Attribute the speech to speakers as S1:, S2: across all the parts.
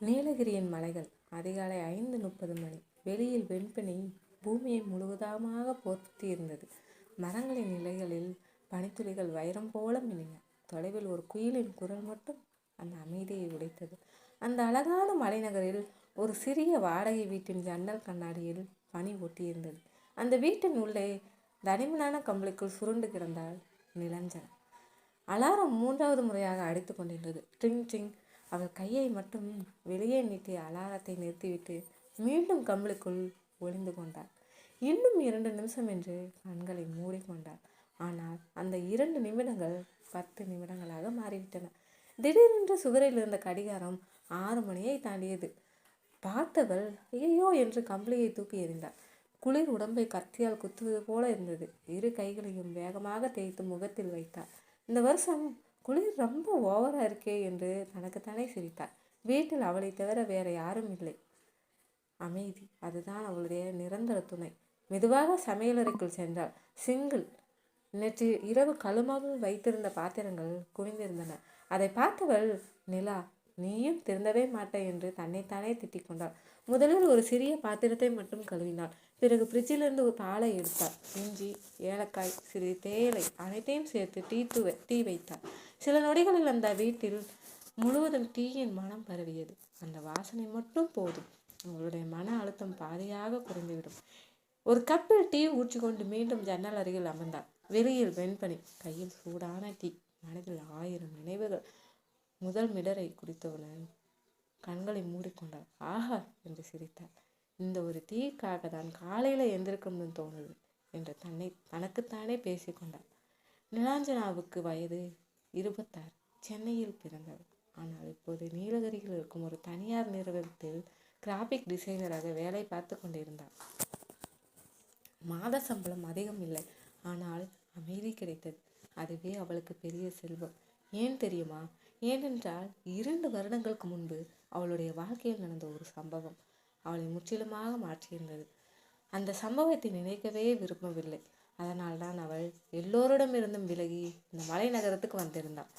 S1: நீலகிரியின் மலைகள். அதிகாலை 5:30 மணி. வெளியில் வெண்பனி பூமியை முழுவதுமாக போர்த்தி இருந்தது. மரங்களின் இலைகளில் பனித்துளிகள் வைரம் போல மின்னின. தொலைவில் ஒரு குயிலின் குரல் மட்டும் அந்த அமைதியை உடைத்தது. அந்த அழகான மலைநகரில் ஒரு சிறிய வாடகை வீட்டின் ஜன்னல் கண்ணாடியில் பனி ஒட்டியிருந்தது. அந்த வீட்டின் உள்ளே தடிமனான கம்பளிக்குள் சுருண்டு கிடந்தாள் நிலஞ்சனா. அலாரம் 3வது முறையாக அடித்து கொண்டிருந்தது. Drink drink. அவள் கையை மட்டும் வெளியே நீட்டி அலாரத்தை நிறுத்திவிட்டு மீண்டும் கம்பளிக்குள் ஒளிந்து கொண்டாள். இன்னும் 2 நிமிஷம் என்று கண்களை மூடிக்கொண்டாள். ஆனால் அந்த 2 நிமிடங்கள் 10 நிமிடங்களாக மாறிவிட்டன. திடீரென்று சுவரில் இருந்த கடிகாரம் 6 மணியை தாண்டியது. பார்த்தவள் ஐயோ என்று கம்பளியை தூக்கி எறிந்தாள். குளிர் உடம்பை கத்தியால் குத்துவது போல இருந்தது. 2 கைகளையும் வேகமாக தேய்த்து முகத்தில் வைத்தாள். இந்த வருஷம் குளிர் ரொம்ப ஓவரா இருக்கே என்று தனக்குத்தானே சிரித்தாள். வீட்டில் அவளை தவிர வேற யாரும் இல்லை. அமைதி, அதுதான் அவளுடைய நிரந்தர துணை. மெதுவாக சமையலறைக்குள் சென்றாள். சிங்கிள். நேற்று இரவு கழுமாவில் வைத்திருந்த பாத்திரங்கள் குவிந்திருந்தன. அதை பார்த்தவள், நிலா, நீயும் திருந்தவே மாட்டே என்று தன்னைத்தானே திட்டிக் கொண்டாள். முதலில் ஒரு சிறிய பாத்திரத்தை மட்டும் கழுவினாள். பிறகு ஃப்ரிட்ஜிலிருந்து ஒரு பாலை எடுத்தாள். இஞ்சி, ஏலக்காய், சிறிது தேயிலை அனைத்தையும் சேர்த்து டீ வைத்தாள். சில நொடிகளில் அந்த வீட்டில் முழுவதும் டீயின் மனம் பரவியது. அந்த வாசனை மட்டும் போதும். அவளுடைய மன அழுத்தம் பாதியாக குறைந்துவிடும். ஒரு கப்பில் டீ ஊற்றிக்கொண்டு மீண்டும் ஜன்னல் அருகில் அமர்ந்தாள். வெளியில் வெண்பனி, கையில் சூடான டீ, மனதில் 1000 நினைவுகள். முதல் மிடரை குடித்தவுடன் கண்களை மூடிக்கொண்டாள். ஆஹா என்று சிரித்தாள். இந்த ஒரு டீக்காக தான் காலையில் எந்திருக்கணும்னு தோணுது என்று தனக்குத்தானே பேசிக்கொண்டாள். நிலாஞ்சனாவுக்கு வயது 26. சென்னையில் பிறந்தவள். ஆனால் இப்போது நீலகிரியில் இருக்கும் ஒரு தனியார் நிறுவனத்தில் கிராஃபிக் டிசைனராக வேலை பார்த்து கொண்டிருந்தாள். மாத சம்பளம் அதிகம் இல்லை. ஆனால் அமைதி கிடைத்தது. அதுவே அவளுக்கு பெரிய செல்வம். ஏன் தெரியுமா? ஏனென்றால் 2 வருடங்களுக்கு முன்பு அவளுடைய வாழ்க்கையில் நடந்த ஒரு சம்பவம் அவளை முற்றிலுமாக மாற்றியிருந்தது. அந்த சம்பவத்தை நினைக்கவே விரும்பவில்லை. அதனால்தான் அவள் எல்லோரிடமிருந்தும் விலகி இந்த மலை நகரத்துக்கு வந்திருந்தாள்.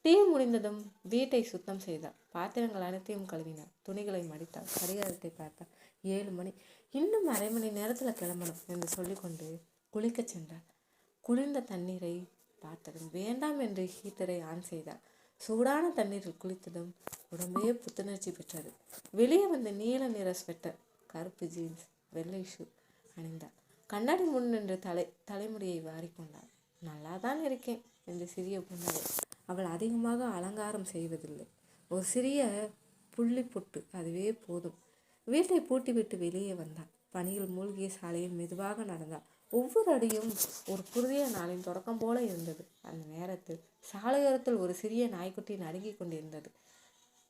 S1: டீ முடிந்ததும் வீட்டை சுத்தம் செய்தாள். பாத்திரங்கள் அனைத்தையும் கழுவினாள். துணிகளை மடித்தாள். கடிகாரத்தை பார்த்தாள். 7 மணி. இன்னும் அரை மணி நேரத்தில் கிளம்பணும் என்று சொல்லிக்கொண்டு குளிக்கச் சென்றாள். குளிர்ந்த தண்ணீரை பார்த்ததும் வேண்டாம் என்று ஹீட்டரை ஆன் செய்தாள். சூடான தண்ணீரில் குளித்ததும் உடம்பே புத்துணர்ச்சி பெற்றது. வெளியே வந்த நீல நிற ஸ்வெட்டர், கருப்பு ஜீன்ஸ், வெள்ளை ஷூ அணிந்தாள். கண்ணாடி முன் நின்று தலைமுடியை வாரிக்கொண்டாள். நல்லா தான் இருக்கேன் என்று சிறிய புன்னகை. அவள் அதிகமாக அலங்காரம் செய்வதில்லை. ஒரு சிறிய புள்ளி பொட்டு, அதுவே போதும். வீட்டை பூட்டிவிட்டு வெளியே வந்தாள். பனியில் மூழ்கிய சாலையில் மெதுவாக நடந்தாள். ஒவ்வொரு அடியும் ஒரு புதிய நாளின் தொடக்கம் போல இருந்தது. அந்த நேரத்தில் சாலையோரத்தில் ஒரு சிறிய நாய்க்குட்டி நடுங்கிக் கொண்டிருந்தது.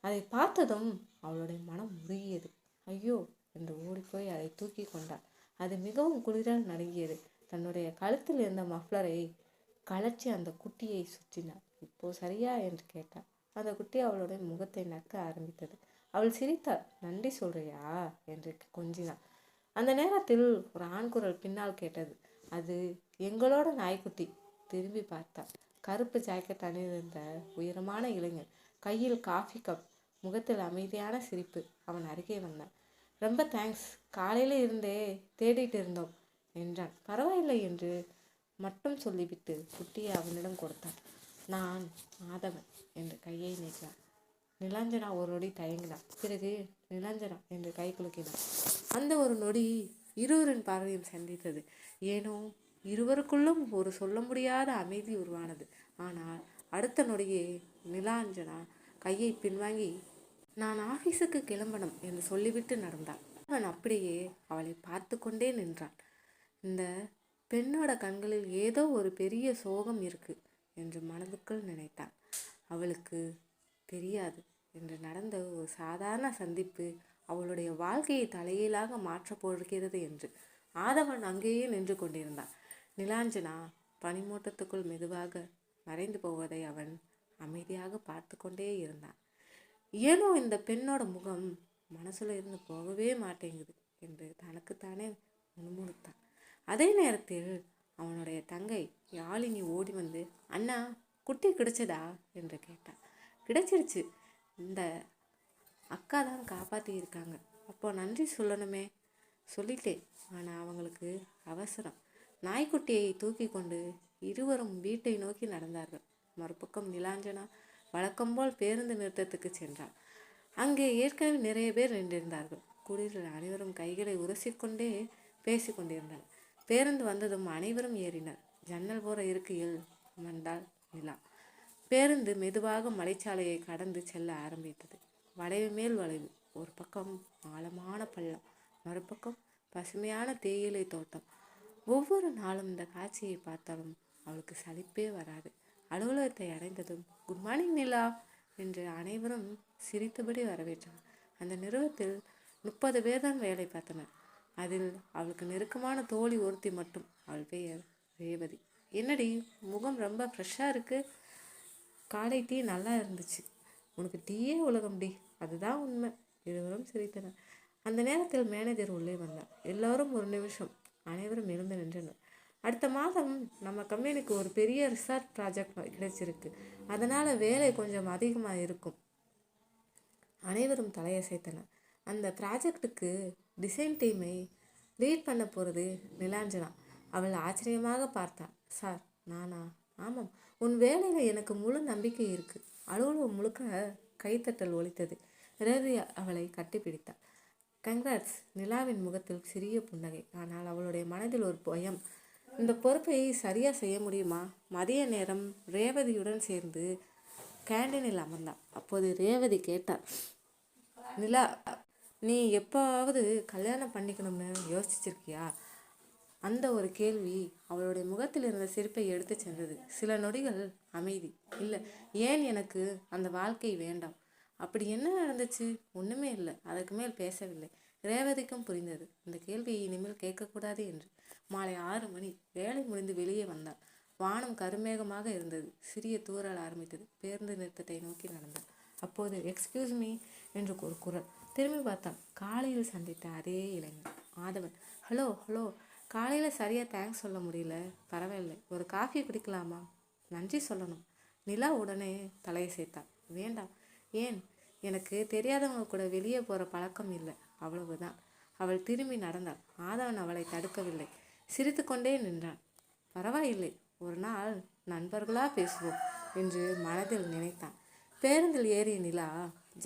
S1: அதை பார்த்ததும் அவளுடைய மனம் உருகியது. ஐயோ என்று ஓடிப்போய் அதை தூக்கி கொண்டாள். அது மிகவும் குளிரால் நடுங்கியது. தன்னுடைய கழுத்தில் இருந்த மஃப்ளரை கழற்றி அந்த குட்டியை சுற்றினாள். இப்போ சரியா என்று கேட்டாள். அந்த குட்டி அவளுடைய முகத்தை நக்க ஆரம்பித்தது. அவள் சிரித்தாள். நன்றி சொல்றியா என்று கொஞ்சினாள். அந்த நேரத்தில் ஒரு ஆண் குரல் பின்னால் கேட்டது. அது எங்களோட நாய்க்குட்டி. திரும்பி பார்த்தாள். கருப்பு ஜாக்கெட் அணிந்திருந்த உயரமான இளைஞன், கையில் காஃபி கப், முகத்தில் அமைதியான சிரிப்பு. அவன் அருகே வந்தான். ரொம்ப தேங்க்ஸ், காலையில இருந்தே தேடிட்டு இருந்தோம் என்றான். பரவாயில்லை என்று மட்டும் சொல்லிவிட்டு குட்டியை அவனிடம் கொடுத்தான். நான் மாதவன் என்று கையை நீட்டினான். நிலாஞ்சனா ஒரு நொடி தயங்கினான். பிறகு நிலாஞ்சனா என்று கை குலுக்கினான். அந்த ஒரு நொடி இருவரின் பார்வையும் சந்தித்தது. ஏனோ இருவருக்குள்ளும் ஒரு சொல்ல முடியாத அமைதி உருவானது. ஆனால் அடுத்த நொடியே நிலாஞ்சனா கையை பின்வாங்கி நான் ஆஃபீஸுக்கு கிளம்பணும் என்று சொல்லிவிட்டு நடந்தாள். அவன் அப்படியே அவளை பார்த்து கொண்டே நின்றான். இந்த பெண்ணோட கண்களில் ஏதோ ஒரு பெரிய சோகம் இருக்கு என்று மனதுக்குள் நினைத்தான். அவளுக்கு தெரியாது என்று நடந்த ஒரு சாதாரண சந்திப்பு அவளுடைய வாழ்க்கையை தலைகீழாக மாற்றப் போகிறது என்று. ஆதவன் அங்கேயே நின்று கொண்டிருந்தான். நிலாஞ்சனா பனிமூட்டத்துக்குள் மெதுவாக மறைந்து போவதை அவன் அமைதியாக பார்த்து கொண்டே இருந்தான். ஏனோ இந்த பெண்ணோட முகம் மனசுல இருந்து போகவே மாட்டேங்குது என்று தனக்குத்தானே முணுமுணுத்தான். அதே நேரத்தில் அவனுடைய தங்கை யாழினி ஓடி வந்து, அண்ணா, குட்டி கிடைச்சதா என்று கேட்டான். கிடைச்சிருச்சு. இந்த அக்கா தான் காப்பாற்றி இருக்காங்க. அப்போ நன்றி சொல்லணுமே. சொல்லிட்டேன். ஆனால் அவங்களுக்கு அவசரம். நாய்க்குட்டியை தூக்கி கொண்டு இருவரும் வீட்டை நோக்கி நடந்தார்கள். மறுபக்கம் நிலாஞ்சனா வழக்கம்போல் பேருந்து நிறுத்தத்துக்கு சென்றாள். அங்கே ஏற்கனவே நிறைய பேர் நின்றிருந்தார்கள். குடியில் அனைவரும் கைகளை உரசிக்கொண்டே பேசி கொண்டிருந்தனர். பேருந்து வந்ததும் அனைவரும் ஏறினர். ஜன்னல் போற இருக்கையில் அமர்ந்தாள் நிலா. பேருந்து மெதுவாக மலைச்சாலையை கடந்து செல்ல ஆரம்பித்தது. வளைவு மேல் வளைவு. ஒரு பக்கம் ஆழமான பள்ளம், மறுபக்கம் பசுமையான தேயிலை தோட்டம். ஒவ்வொரு நாளும் இந்த காட்சியை பார்த்தாலும் அவளுக்கு சலிப்பே வராது. அலுவலகத்தை அடைந்ததும் குட் மார்னிங் நிலா என்று அனைவரும் சிரித்தபடி வரவேற்றனர். அந்த நிறுவனத்தில் 30 பேர் தான் வேலை பார்த்தனர். அதில் அவளுக்கு நெருக்கமான தோழி ஒருத்தி மட்டும். அவள் பெயர் ரேவதி. என்னடி முகம் ரொம்ப ஃப்ரெஷ்ஷாக இருக்கு. காலை டீ நல்லா இருந்துச்சு. உனக்கு டீயே உலகம் டி. அதுதான் உண்மை. இருவரும் சிரித்தனர். அந்த நேரத்தில் மேனேஜர் உள்ளே வந்தார். எல்லோரும் ஒரு நிமிஷம் அனைவரும் எழுந்து நின்றனர். அடுத்த மாதம் நம்ம கம்பெனிக்கு ஒரு பெரிய ரிசர்ச் ப்ராஜெக்ட் கிடைச்சிருக்கு. அதனால் வேலை கொஞ்சம் அதிகமாக இருக்கும். அனைவரும் தலையசைத்தனர். அந்த ப்ராஜெக்டுக்கு டிசைன் டீமை லீட் பண்ண போகிறது நிலாஞ்சனா. அவள் ஆச்சரியமாக பார்த்தாள். சார் நானா? ஆமாம், உன் வேலையில் எனக்கு முழு நம்பிக்கை இருக்குது. அலுவலகம் முழுக்க கைத்தட்டல் ஒலித்தது. ரேவதி அவளை கட்டிப்பிடித்தாள். கங்க்ராட்ஸ். நிலாவின் முகத்தில் சிறிய புன்னகை. ஆனால் அவளுடைய மனதில் ஒரு பயம். இந்த பொறுப்பை சரியாக செய்ய முடியுமா? மதிய நேரம் ரேவதியுடன் சேர்ந்து கேண்டீனில் அமர்ந்தாள். அப்போது ரேவதி கேட்டாள், நிலா, நீ எப்போவாவது கல்யாணம் பண்ணிக்கணும்னு யோசிச்சிருக்கியா? அந்த ஒரு கேள்வி அவளுடைய முகத்தில் இருந்த சிரிப்பை எடுத்து சென்றது. சில நொடிகள் அமைதி. இல்லை, ஏன் எனக்கு அந்த வாழ்க்கை வேண்டாம். அப்படி என்ன நடந்துச்சு? ஒன்றுமே இல்லை. அதற்கு மேல் பேசவில்லை. ரேவதிக்கும் புரிந்தது இந்த கேள்வியை இனிமேல் கேட்கக்கூடாது என்று. மாலை 6 மணி. வேலை முடிந்து வெளியே வந்தாள். வானம் கருமேகமாக இருந்தது. சிறிய தூறல் ஆரம்பித்தது. பேருந்து நிறுத்தத்தை நோக்கி நடந்தாள். அப்போது எக்ஸ்கியூஸ் மீ என்று ஒரு குரல். திரும்பி பார்த்தாள். காலையில் சந்தித்த அதே இளைஞன் ஆதவன். Hello hello. காலையில் சரியாக தேங்க்ஸ் சொல்ல முடியல. பரவாயில்லை, ஒரு காஃபி குடிக்கலாமா? நன்றி சொல்லணும். நிலா உடனே தலையை சேர்த்தாள். வேண்டாம். ஏன்? எனக்கு தெரியாதவங்க கூட வெளியே போகிற பழக்கம் இல்லை, அவ்வளவுதான். அவள் திரும்பி நடந்தாள். ஆதவன் அவளை தடுக்கவில்லை. சிரித்து கொண்டே நின்றான். பரவாயில்லை, ஒரு நாள் நண்பர்களாக பேசுவோம் என்று மனதில் நினைத்தான். பேருந்தில் ஏறிய நிலா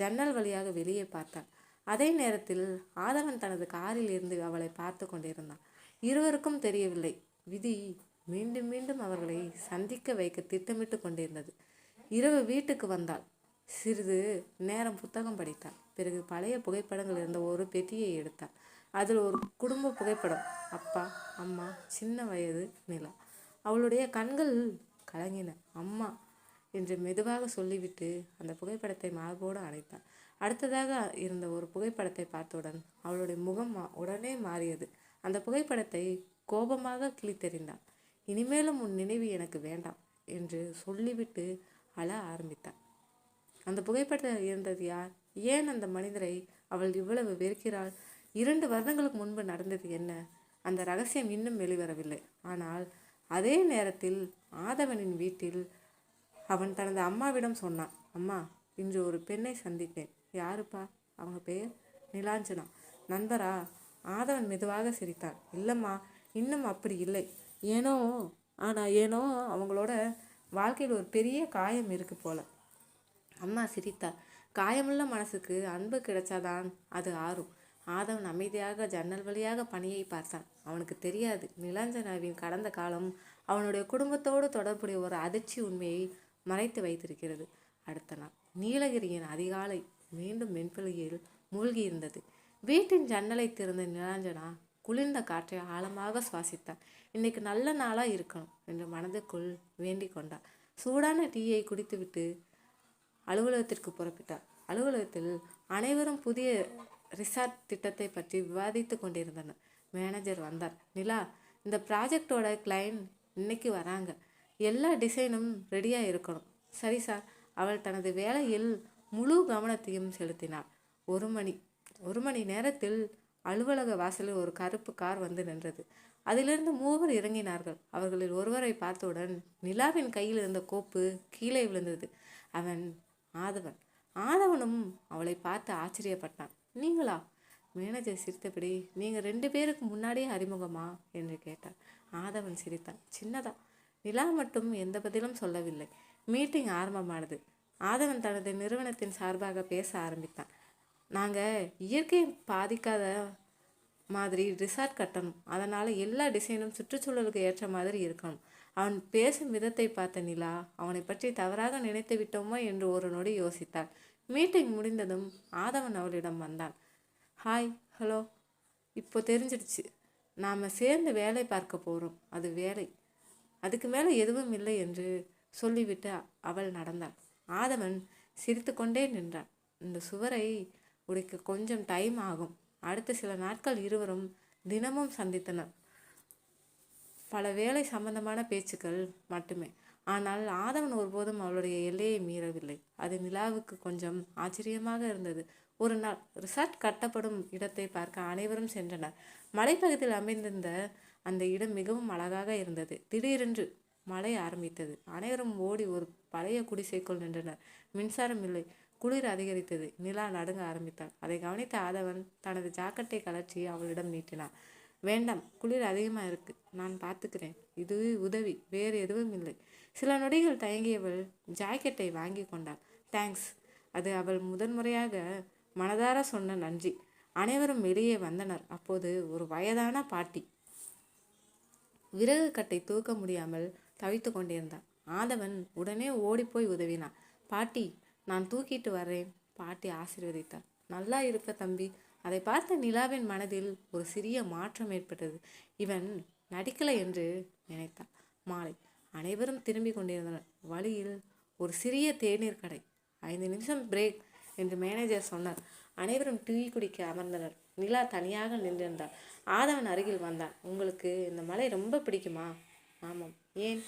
S1: ஜன்னல் வழியாக வெளியே பார்த்தாள். அதே நேரத்தில் ஆதவன் தனது காரில் இருந்து அவளை பார்த்து கொண்டிருந்தான். இருவருக்கும் தெரியவில்லை, விதி மீண்டும் மீண்டும் அவர்களை சந்திக்க வைக்க திட்டமிட்டு கொண்டிருந்தது. இரவு வீட்டுக்கு வந்தாள். சிறிது நேரம் புத்தகம் படித்தாள். பிறகு பழைய புகைப்படங்கள் இருந்த ஒரு பெட்டியை எடுத்தாள். அதில் ஒரு குடும்ப புகைப்படம். அப்பா, அம்மா, சின்ன வயது நிலா. அவளுடைய கண்கள் கலங்கின. அம்மா என்று மெதுவாக சொல்லிவிட்டு அந்த புகைப்படத்தை மார்போடு அணைத்தாள். அடுத்ததாக இருந்த ஒரு புகைப்படத்தை பார்த்தவுடன் அவளுடைய முகம் உடனே மாறியது. அந்த புகைப்படத்தை கோபமாக கிழித்தெறிந்தாள். இனிமேலும் உன் நினைவு எனக்கு வேண்டாம் என்று சொல்லிவிட்டு அழ ஆரம்பித்தாள். அந்த புகைப்படத்தில் இருந்தது யார்? ஏன் அந்த மனிதரை அவள் இவ்வளவு வெறுக்கிறாள்? 2 வருடங்களுக்கு முன்பு நடந்தது என்ன? அந்த ரகசியம் இன்னும் வெளிவரவில்லை. ஆனால் அதே நேரத்தில் ஆதவனின் வீட்டில் அவன் தனது அம்மாவிடம் சொன்னான். அம்மா, இன்று ஒரு பெண்ணை சந்தித்தேன். யாருப்பா? அவங்க பெயர் நிலாஞ்சனா. நண்பரா? ஆதவன் மெதுவாக சிரித்தான். இல்லைம்மா, இன்னும் அப்படி இல்லை. ஏனோ அவங்களோட வாழ்க்கையில் ஒரு பெரிய காயம் இருக்கு போல. அம்மா சிரித்தார். காயமுள்ள மனசுக்கு அன்பு கிடைச்சாதான் அது ஆறும். ஆதவன் அமைதியாக ஜன்னல் வழியாக பணியை பார்த்தான். அவனுக்கு தெரியாது, நிலாஞ்சனாவின் கடந்த காலம் அவனுடைய குடும்பத்தோடு தொடர்புடைய ஒரு அதிர்ச்சி உண்மையை மறைத்து வைத்திருக்கிறது. அடுத்த நாள் நீலகிரியின் அதிகாலை மீண்டும் வெண்பெளியில் மூழ்கியிருந்தது. வீட்டின் ஜன்னலை திறந்த நிலாஞ்சனா குளிர்ந்த காற்றை ஆழமாக சுவாசித்தாள். இன்னைக்கு நல்ல நாளாக இருக்கணும் என்று மனதுக்குள் வேண்டிக் கொண்டாள். சூடான டீயை குடித்துவிட்டு அலுவலகத்திற்கு புறப்பட்டார். அலுவலகத்தில் அனைவரும் புதிய ரிசார்ட் திட்டத்தை பற்றி விவாதித்து கொண்டிருந்தனர். மேனேஜர் வந்தார். நிலா, இந்த ப்ராஜெக்டோட கிளைண்ட் இன்னைக்கு வராங்க. எல்லா டிசைனும் ரெடியாக இருக்கணும். சரி சார். அவள் தனது வேலையில் முழு கவனத்தையும் செலுத்தினாள். ஒரு மணி நேரத்தில் அலுவலக வாசலில் ஒரு கருப்பு கார் வந்து நின்றது. அதிலிருந்து 3 இறங்கினார்கள். அவர்களில் ஒருவரை பார்த்தவுடன் நிலாவின் கையில் இருந்த கோப்பு கீழே விழுந்தது. அவன் ஆதவன். ஆதவனும் அவளை பார்த்து ஆச்சரியப்பட்டான். நீங்களா? மேனேஜர் சிரித்தபடி, நீங்கள் 2 பேருக்கு முன்னாடியே அறிமுகமா என்று கேட்டார். ஆதவன் சிரித்தான். சின்னதா. நிலா மட்டும் எந்த பதிலும் சொல்லவில்லை. மீட்டிங் ஆரம்பமானது. ஆதவன் தனது நிறுவனத்தின் சார்பாக பேச ஆரம்பித்தான். நாங்கள் இயற்கையை பாதிக்காத மாதிரி ரிசார்ட் கட்டணும். அதனால் எல்லா டிசைனும் சுற்றுச்சூழலுக்கு ஏற்ற மாதிரி இருக்கணும். அவன் பேசும் விதத்தை பார்த்த நிலா அவனை பற்றி தவறாக நினைத்து விட்டோமோ என்று ஒரு நொடி யோசித்தாள். மீட்டிங் முடிந்ததும் ஆதவன் அவளிடம் வந்தான். ஹாய், ஹலோ, இப்போ தெரிஞ்சிடுச்சு. நாம் சேர்ந்து வேலை பார்க்க போகிறோம். அது வேலை, அதுக்கு மேலே எதுவும் இல்லை என்று சொல்லிவிட்டு அவள் நடந்தாள். ஆதவன் சிரித்து கொண்டே நின்றான். இந்த சுவரை உடைக்க கொஞ்சம் டைம் ஆகும். அடுத்த சில நாட்கள் இருவரும் தினமும் சந்தித்தனர். பல வேலை சம்பந்தமான பேச்சுக்கள் மட்டுமே. ஆனால் ஆதவன் ஒருபோதும் அவளுடைய எல்லையை மீறவில்லை. அது நிலாவுக்கு கொஞ்சம் ஆச்சரியமாக இருந்தது. ஒரு நாள் ரிசார்ட் கட்டப்படும் இடத்தை பார்க்க அனைவரும் சென்றனர். மலைப்பகுதியில் அமைந்திருந்த அந்த இடம் மிகவும் அழகாக இருந்தது. திடீரென்று மழை ஆரம்பித்தது. அனைவரும் ஓடி ஒரு பழைய குடிசைக்குள் நின்றனர். மின்சாரம் இல்லை. குளிர் அதிகரித்தது. நிலா நடுங்க ஆரம்பித்தாள். அதை கவனித்த ஆதவன் தனது ஜாக்கெட்டை கலற்றி அவளிடம் நீட்டினான். வேண்டாம், குளிர் அதிகமாக இருக்கு, நான் பார்த்துக்கிறேன். இது உதவி, வேறு எதுவும் இல்லை. சில நொடிகள் தயங்கியவள் ஜாக்கெட்டை வாங்கி கொண்டாள். தேங்க்ஸ். அது அவள் முதன்முறையாக மனதார சொன்ன நன்றி. அனைவரும் வெளியே வந்தனர். அப்போது ஒரு வயதான பாட்டி விறகு கட்டை தூக்க முடியாமல் தவித்து கொண்டிருந்தாள். ஆதவன் உடனே ஓடிப்போய் உதவினான். பாட்டி, நான் தூக்கிட்டு வர்றேன். பாட்டி ஆசீர்வதித்தார். நல்லா இருப்ப தம்பி. அதை பார்த்த நிலாவின் மனதில் ஒரு சிறிய மாற்றம் ஏற்பட்டது. இவன் நடிக்கலை என்று நினைத்தாள். மாலை அனைவரும் திரும்பி கொண்டிருந்தனர். வழியில் ஒரு சிறிய தேநீர் கடை. 5 நிமிஷம் பிரேக் என்று மேனேஜர் சொன்னார். அனைவரும் டீ குடிக்க அமர்ந்தனர். நிலா தனியாக நின்றிருந்தாள். ஆதவன் அருகில் வந்தான். உங்களுக்கு இந்த மலை ரொம்ப பிடிக்குமா? ஆமாம். ஏன்?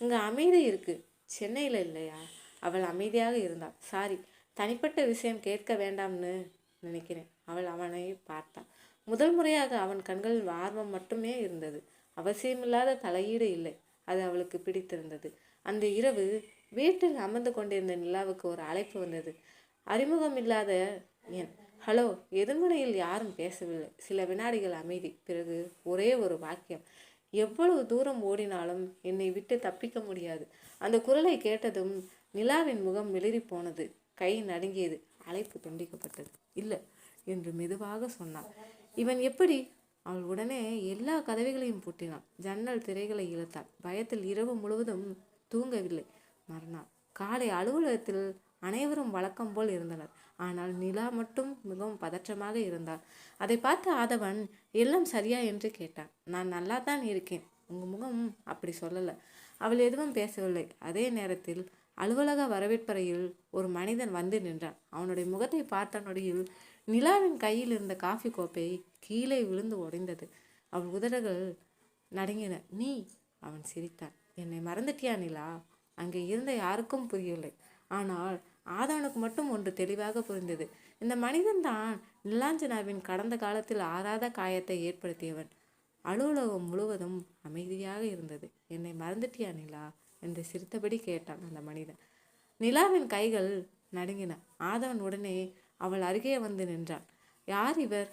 S1: இங்கே அமைதி இருக்கு. சென்னையில் இல்லையா? அவள் அமைதியாக இருந்தாள். சாரி, தனிப்பட்ட விஷயம் கேட்க வேண்டாம்னு நினைக்கிறேன். அவள் அவனை பார்த்தாள். முதல் முறையாக அவன் கண்களில் ஆர்வம் மட்டுமே இருந்தது. அவசியமில்லாத தலையீடு இல்லை. அது அவளுக்கு பிடித்திருந்தது. அந்த இரவு வீட்டில் அமர்ந்து கொண்டிருந்த நிலாவுக்கு ஒரு அழைப்பு வந்தது. அறிமுகமில்லாத என். ஹலோ. எதிர்முனையில் யாரும் பேசவில்லை. சில வினாடிகள் அமைதி. பிறகு ஒரே ஒரு வாக்கியம். எவ்வளவு தூரம் ஓடினாலும் என்னை விட்டு தப்பிக்க முடியாது. அந்த குரலை கேட்டதும் நிலாவின் முகம் வெளிரி போனது. கை நடுங்கியது. அழைப்பு துண்டிக்கப்பட்டது. இல்லை என்று மெதுவாக சொன்னாள். இவன் எப்படி? அவள் உடனே எல்லா கதவுகளையும் பூட்டினாள். ஜன்னல் திரைகளை இழுத்தாள். பயத்தில் இரவு முழுவதும் தூங்கவில்லை. மறுநாள் காலை அலுவலகத்தில் அனைவரும் வழக்கம் போல் இருந்தனர். ஆனால் நிலா மட்டும் மிகவும் பதற்றமாக இருந்தாள். அதை பார்த்து ஆதவன் எல்லாம் சரியா என்று கேட்டான். நான் நல்லா தான் இருக்கேன். உங்கள் முகம் அப்படி சொல்லலை. அவள் எதுவும் பேசவில்லை. அதே நேரத்தில் அலுவலக வரவேற்பறையில் ஒரு மனிதன் வந்து நின்றான். அவனுடைய முகத்தை பார்த்த நொடியில் நிலாவின் கையில் இருந்த காஃபி கோப்பை கீழே விழுந்து உடைந்தது. அவள் உதடுகள் நடுங்கின. நீ? அவன் சிரித்தான். என்னை மறந்துட்டியா நிலா? அங்கே இருந்த யாருக்கும் புரியவில்லை. ஆனால் ஆதவனுக்கு மட்டும் ஒன்று தெளிவாக புரிந்தது. இந்த மனிதன் தான் நிலாஞ்சனாவின் கடந்த காலத்தில் ஆறாத காயத்தை ஏற்படுத்தியவன். அலுவலகம் முழுவதும் அமைதியாக இருந்தது. என்னை மறந்துட்டியா நிலா என்று சிரித்தபடி கேட்டான் அந்த மனிதன். நிலாவின் கைகள் நடுங்கின. ஆதவன் உடனே அவள் அருகே வந்து நின்றான். யார் இவர்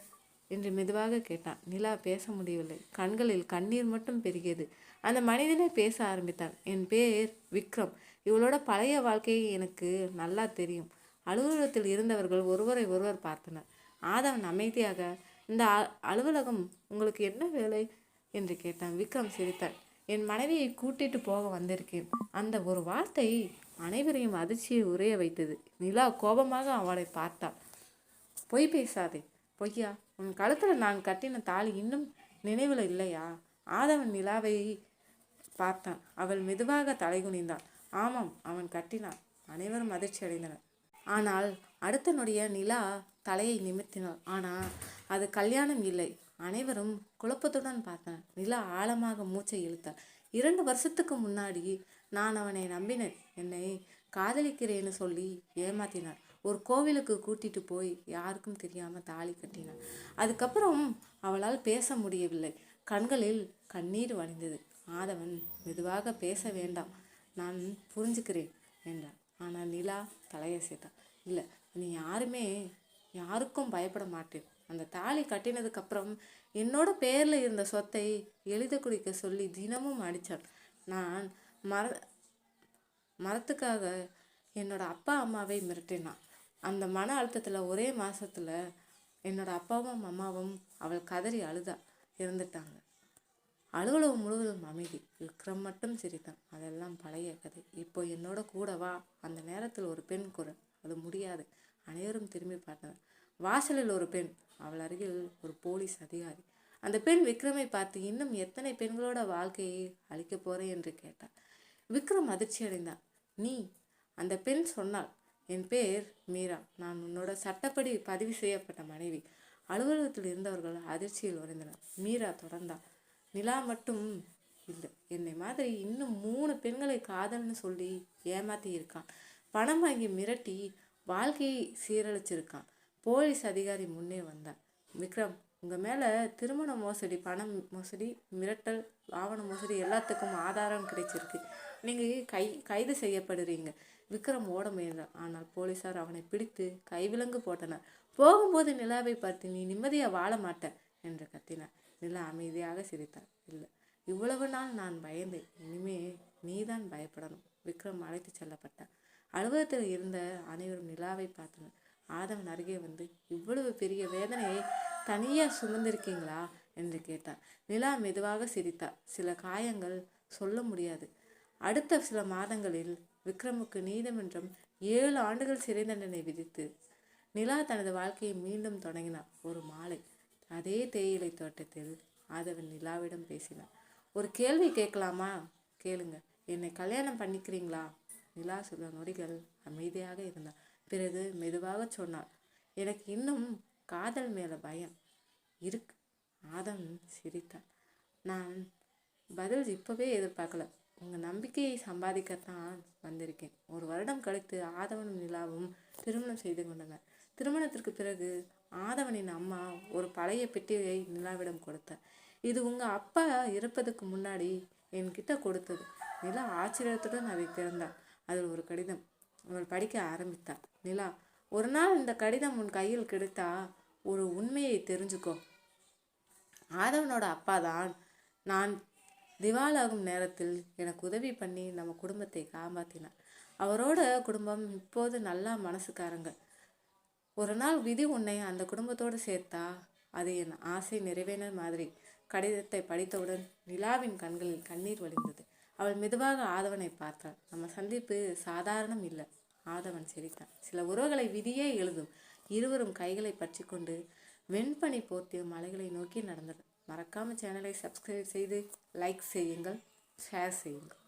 S1: என்று மெதுவாக கேட்டான். நிலா பேச முடியவில்லை. கண்களில் கண்ணீர் மட்டும் பெருகியது. அந்த மனிதனே பேச ஆரம்பித்தான். என் பேர் விக்ரம். இவளோட பழைய வாழ்க்கையை எனக்கு நல்லா தெரியும். அலுவலகத்தில் இருந்தவர்கள் ஒருவரை ஒருவர் பார்த்தனர். ஆதவன் அமைதியாக, இந்த அலுவலகம் உங்களுக்கு என்ன வேலை என்று கேட்டான். விக்ரம் சிரித்தார். என் மனைவியை கூட்டிட்டு போக வந்திருக்கேன். அந்த ஒரு வார்த்தை அனைவரையும் அதிர்ச்சியை உறைய வைத்தது. நிலா கோபமாக அவளை பார்த்தாள். பொய் பேசாதே. பொய்யா? உன் கழுத்தில் நான் கட்டின தாலி இன்னும் நினைவில் இல்லையா? ஆதவன் நிலாவை பார்த்தான். அவள் மெதுவாக தலைகுனிந்தாள். ஆமாம், அவன் கட்டினான். அனைவரும் அதிர்ச்சி அடைந்தனர். ஆனால் அடுத்த நொடிய நிலா தலையை நிமிர்த்தினாள். ஆனால் அது கல்யாணம் இல்லை. அனைவரும் குழப்பத்துடன் பார்த்தனர். நிலா ஆழமாக மூச்சை இழுத்தாள். 2 வருஷத்துக்கு முன்னாடி நான் அவனை நம்பினேன். என்னை காதலிக்கிறேன்னு சொல்லி ஏமாத்தினார். ஒரு கோவிலுக்கு கூட்டிட்டு போய் யாருக்கும் தெரியாமல் தாலி கட்டினார். அதுக்கப்புறம் அவளால் பேச முடியவில்லை. கண்களில் கண்ணீர் வழிந்தது. ஆதவன் மெதுவாக, பேச வேண்டாம், நான் புரிஞ்சுக்கிறேன் என்றான். ஆனால் நிலா தலையசைத்தாள். இல்லை, நீ யாருக்கும் பயப்பட மாட்டேன். அந்த தாலி கட்டினதுக்கப்புறம் என்னோட பேரில் இருந்த சொத்தை எழுத குடிக்க சொல்லி தினமும் அடித்தான். நான் மரத்துக்காக என்னோட அப்பா அம்மாவை மிரட்டினான். அந்த மன அழுத்தத்தில் ஒரே மாதத்தில் என்னோட அப்பாவும் அம்மாவும் அவள் கதறி அழுதா இருந்துட்டாங்க. அலுவலகம் முழுவதும் அமைதி. விக்ரம் மட்டும் சிரித்தான். அதெல்லாம் பழைய கதை. இப்போ என்னோட கூட வா. அந்த நேரத்தில் ஒரு பெண் குரல். அது முடியாது. அனைவரும் திரும்பி பார்த்தனர். வாசலில் ஒரு பெண். அவள் அருகில் ஒரு போலீஸ் அதிகாரி. அந்த பெண் விக்ரமை பார்த்து, இன்னும் எத்தனை பெண்களோட வாழ்க்கையை அழிக்க போறேன் என்று கேட்டாள். விக்ரம் அதிர்ச்சி அடைந்தான். நீ? அந்த பெண் சொன்னாள், என் பேர் மீரா. நான் உன்னோட சட்டப்படி பதிவு செய்யப்பட்ட மனைவி. அலுவலகத்தில் இருந்தவர்கள் அதிர்ச்சியில் உறைந்தனர். மீரா தொடர்ந்தாள். நிலா மட்டும் இல்லை, என்னை மாதிரி இன்னும் 3 பெண்களை காதல்னு சொல்லி ஏமாத்தி இருக்கான். பணம் வாங்கி மிரட்டி வாழ்க்கையை சீரழிச்சிருக்கான். போலீஸ் அதிகாரி முன்னே வந்தார். விக்ரம், உங்கள் மேலே திருமண மோசடி, பணம் மோசடி, மிரட்டல், ஆவண மோசடி எல்லாத்துக்கும் ஆதாரம் கிடைச்சிருக்கு. நீங்கள் கைது செய்யப்படுறீங்க. விக்ரம் ஓட முயன்றார். ஆனால் போலீஸார் அவனை பிடித்து கைவிலங்கு போட்டனர். போகும்போது நிலாவை பார்த்து, நீ நிம்மதியாக வாழ மாட்ட என்று கத்தினார். நிலா அமைதியாக சிரித்தார். இல்லை, இவ்வளவு நாள் நான் பயந்தேன். இனிமே நீதான் பயப்படணும். விக்ரம் அழைத்து செல்லப்பட்டார். அலுவலகத்தில் இருந்த அனைவரும் நிலாவை பார்த்தனர். ஆதவன் அருகே வந்து, இவ்வளவு பெரிய வேதனையை தனியாக சுமந்திருக்கீங்களா என்று கேட்டார். நிலா மெதுவாக சிரித்தார். சில காயங்கள் சொல்ல முடியாது. அடுத்த சில மாதங்களில் விக்ரமுக்கு நீதிமன்றம் 7 ஆண்டுகள் சிறை தண்டனை விதித்து நிலா தனது வாழ்க்கையை மீண்டும் தொடங்கினார். ஒரு மாலை அதே தேயிலை தோட்டத்தில் ஆதவன் நிலாவிடம் பேசினார். ஒரு கேள்வி கேட்கலாமா? கேளுங்க. என்னை கல்யாணம் பண்ணிக்கிறீங்களா? நிலா சில நொடிகள் அமைதியாக இருந்தார். பிறகு மெதுவாக சொன்னார், எனக்கு இன்னும் காதல் மேலே பயம் இருக்கு. ஆதவன் சிரித்தார். நான் பதில் இப்போவே எதிர்பார்க்கல. உங்கள் நம்பிக்கையை சம்பாதிக்கத்தான் வந்திருக்கேன். 1 வருடம் கழித்து ஆதவனும் நிலாவும் திருமணம் செய்து கொண்டனர். திருமணத்திற்கு பிறகு ஆதவனின் அம்மா ஒரு பழைய பெட்டியை நிலாவிடம் கொடுத்தார். இது உங்கள் அப்பா இறப்பதுக்கு முன்னாடி என்கிட்ட கொடுத்தது. நிலா ஆச்சரியத்துடன் அதை திறந்தாள். அதில் ஒரு கடிதம். அவள் படிக்க ஆரம்பித்தாள். நிலா, ஒரு நாள் இந்த கடிதம் உன் கையில் கிடைத்தா ஒரு உண்மையை தெரிஞ்சுக்கோ. ஆதவனோட அப்பா தான் நான் திவாலாகும் நேரத்தில் எனக்கு உதவி பண்ணி நம்ம குடும்பத்தை காப்பாற்றினார். அவரோட குடும்பம் இப்போது நல்லா மனசுக்காரங்க. ஒரு நாள் விதி உன்னை அந்த குடும்பத்தோடு சேர்த்தா அது என் ஆசை நிறைவேற மாதிரி. கடிதத்தை படித்தவுடன் நிலாவின் கண்களில் கண்ணீர் வழிந்தது. அவள் மெதுவாக ஆதவனை பார்த்தாள். நம்ம சந்திப்பு சாதாரணம் இல்லை. ஆதவன் சிரித்தான். சில உறவுகளை விதியே எழுதும். இருவரும் கைகளை பற்றி கொண்டு வெண்பனி போர்த்திய மலைகளை நோக்கி நடந்தனர். மறக்காம சேனலை சப்ஸ்கிரைப் செய்து லைக் செய்யுங்கள், ஷேர் செய்யுங்கள்.